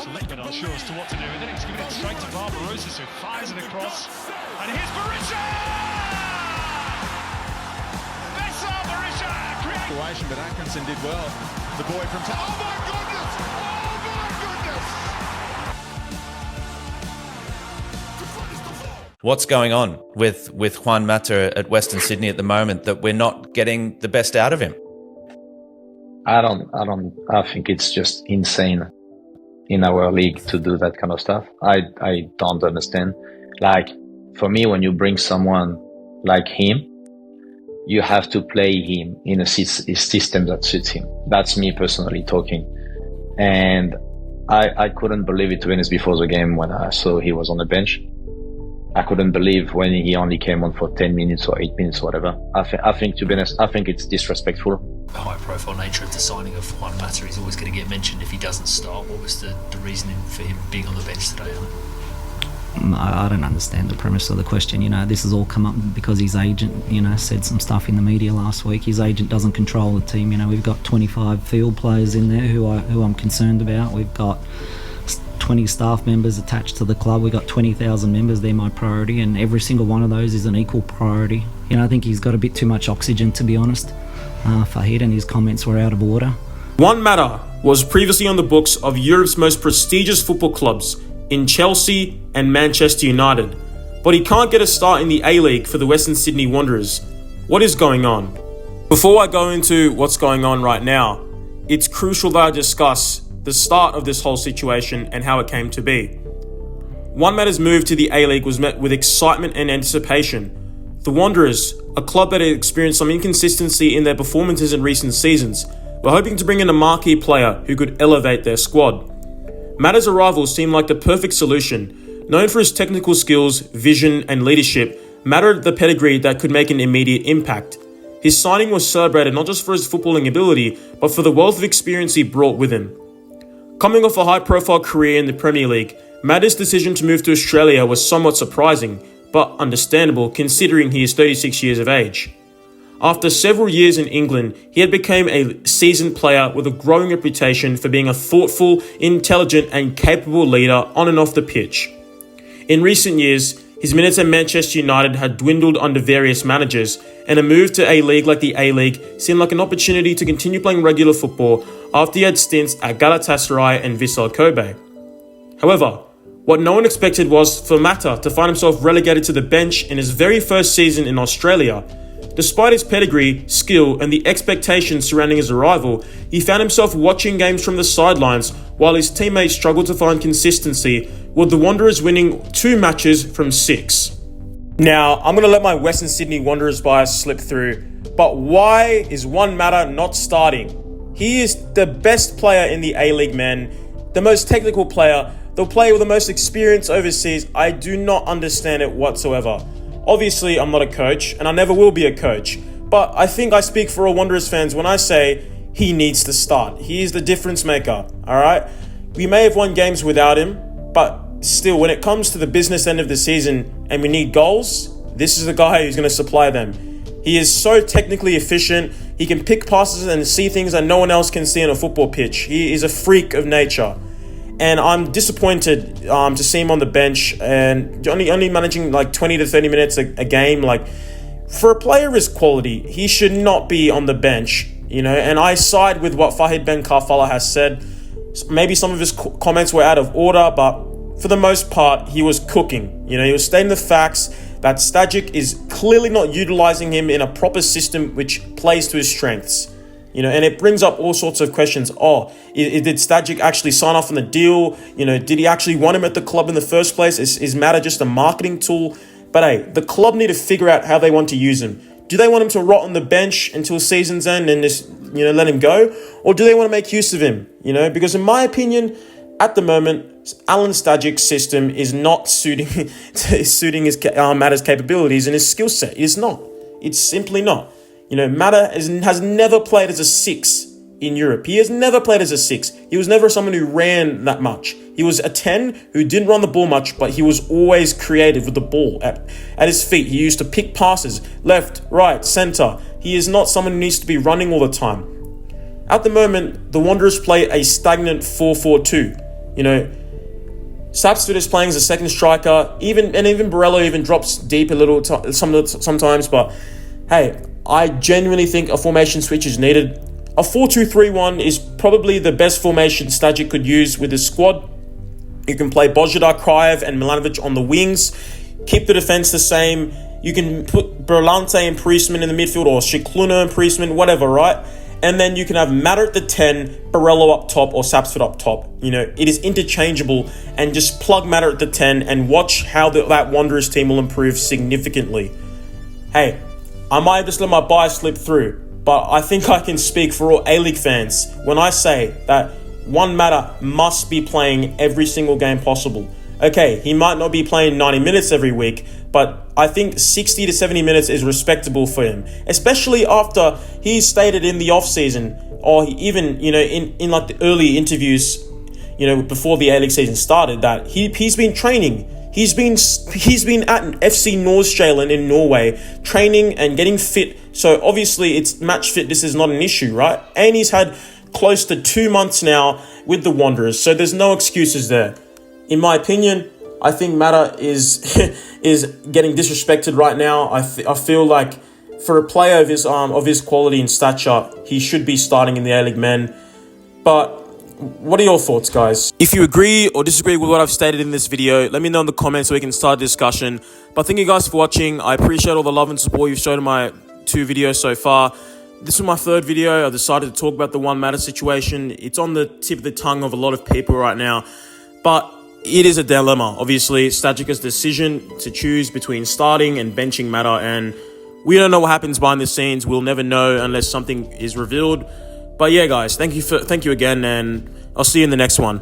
Just a little bit unsure as to what to do, and then he's giving it straight to Barbarossa, who fires it across. And here's Berisha! Bessa Berisha creates... But Atkinson did well. The boy from... Oh my goodness! Oh my goodness! What's going on with Juan Mata at Western Sydney at the moment that we're not getting the best out of him? I think it's just insane in our league to do that kind of stuff. I don't understand. Like, for me, when you bring someone like him, you have to play him in a system that suits him. That's me personally talking. And I couldn't believe it, to be honest, before the game when I saw he was on the bench. I couldn't believe when he only came on for 10 minutes or 8 minutes or whatever. I think, to be honest, I think it's disrespectful. The high-profile nature of the signing of Juan Mata is always going to get mentioned if he doesn't start. What was the reasoning for him being on the bench today, Alan? I don't understand the premise of the question. This has all come up because his agent, said some stuff in the media last week. His agent doesn't control the team. We've got 25 field players in there who I'm concerned about. We've got 20 staff members attached to the club. We've got 20,000 members. They're my priority, and every single one of those is an equal priority. I think he's got a bit too much oxygen, to be honest. Fahid, and his comments were out of order. Juan Mata was previously on the books of Europe's most prestigious football clubs in Chelsea and Manchester United, but he can't get a start in the A-League for the Western Sydney Wanderers. What is going on? Before I go into what's going on right now, it's crucial that I discuss the start of this whole situation and how it came to be. Juan Mata's move to the A-League was met with excitement and anticipation. The Wanderers, a club that had experienced some inconsistency in their performances in recent seasons, were hoping to bring in a marquee player who could elevate their squad. Mata's arrival seemed like the perfect solution. Known for his technical skills, vision, and leadership, Mata had the pedigree that could make an immediate impact. His signing was celebrated not just for his footballing ability, but for the wealth of experience he brought with him. Coming off a high-profile career in the Premier League, Mata's decision to move to Australia was somewhat surprising, but understandable considering he is 36 years of age. After several years in England, he had become a seasoned player with a growing reputation for being a thoughtful, intelligent and capable leader on and off the pitch. In recent years, his minutes at Manchester United had dwindled under various managers, and a move to a league like the A-League seemed like an opportunity to continue playing regular football after he had stints at Galatasaray and Vissel Kobe. However, what no one expected was for Mata to find himself relegated to the bench in his very first season in Australia. Despite his pedigree, skill, and the expectations surrounding his arrival, he found himself watching games from the sidelines while his teammates struggled to find consistency, with the Wanderers winning 2 matches from 6. Now, I'm going to let my Western Sydney Wanderers bias slip through, but why is Juan Mata not starting? He is the best player in the A-League, man, the most technical player, the player with the most experience overseas. I do not understand it whatsoever. Obviously, I'm not a coach, and I never will be a coach, but I think I speak for all Wanderers fans when I say he needs to start. He is the difference maker, alright? We may have won games without him, but still, when it comes to the business end of the season and we need goals, this is the guy who's going to supply them. He is so technically efficient, he can pick passes and see things that no one else can see on a football pitch. He is a freak of nature. And I'm disappointed to see him on the bench and only managing like 20 to 30 minutes a game. Like, for a player of his quality, he should not be on the bench, and I side with what Fahid Ben Karfala has said. Maybe some of his comments were out of order, but for the most part, he was cooking. He was stating the facts that Stajic is clearly not utilizing him in a proper system which plays to his strengths. And it brings up all sorts of questions. Did Stajic actually sign off on the deal? Did he actually want him at the club in the first place? Is Mata just a marketing tool? But hey, the club need to figure out how they want to use him. Do they want him to rot on the bench until season's end and just, let him go? Or do they want to make use of him? Because in my opinion, at the moment, Alan Stajic's system is not suiting his Mata's capabilities and his skill set. It is not. It's simply not. Mata has never played as a 6 in Europe. He has never played as a 6. He was never someone who ran that much. He was a 10 who didn't run the ball much, but he was always creative with the ball at his feet. He used to pick passes, left, right, centre. He is not someone who needs to be running all the time. At the moment, the Wanderers play a stagnant 4-4-2. You know, Sapsford is playing as a second striker. Even Borello even drops deep a little sometimes. But hey, I genuinely think a formation switch is needed. A 4-2-3-1 is probably the best formation Stajic could use with his squad. You can play Bozidar, Kraev, and Milanovic on the wings. Keep the defense the same. You can put Berlante and Priestman in the midfield, or Shikluna and Priestman, whatever, right? And then you can have Matter at the 10, Borello up top, or Sapsford up top. You know, it is interchangeable, and just plug Matter at the 10 and watch how that Wanderers team will improve significantly. Hey, I might have just let my bias slip through, but I think I can speak for all A-League fans when I say that Juan Mata must be playing every single game possible. Okay, he might not be playing 90 minutes every week, but I think 60 to 70 minutes is respectable for him, especially after he stated in the off-season, or even, you know, in like the early interviews, you know, before the A-League season started, that he's been training. He's been at FC Nordsjælland in Norway, training and getting fit. So obviously it's match fit. This is not an issue, right? And he's had close to 2 months now with the Wanderers, so there's no excuses there. In my opinion, I think Mata is getting disrespected right now. I feel like for a player of his quality and stature, he should be starting in the A-League men. But what are your thoughts, guys? If you agree or disagree with what I've stated in this video, let me know in the comments so we can start a discussion. But thank you guys for watching. I appreciate all the love and support you've shown in my 2 videos so far. This is my 3rd video. I decided to talk about the Juan Mata situation. It's on the tip of the tongue of a lot of people right now. But it is a dilemma. Obviously, Stajic's decision to choose between starting and benching Mata, and we don't know what happens behind the scenes. We'll never know unless something is revealed. But yeah, guys, thank you again, and I'll see you in the next one.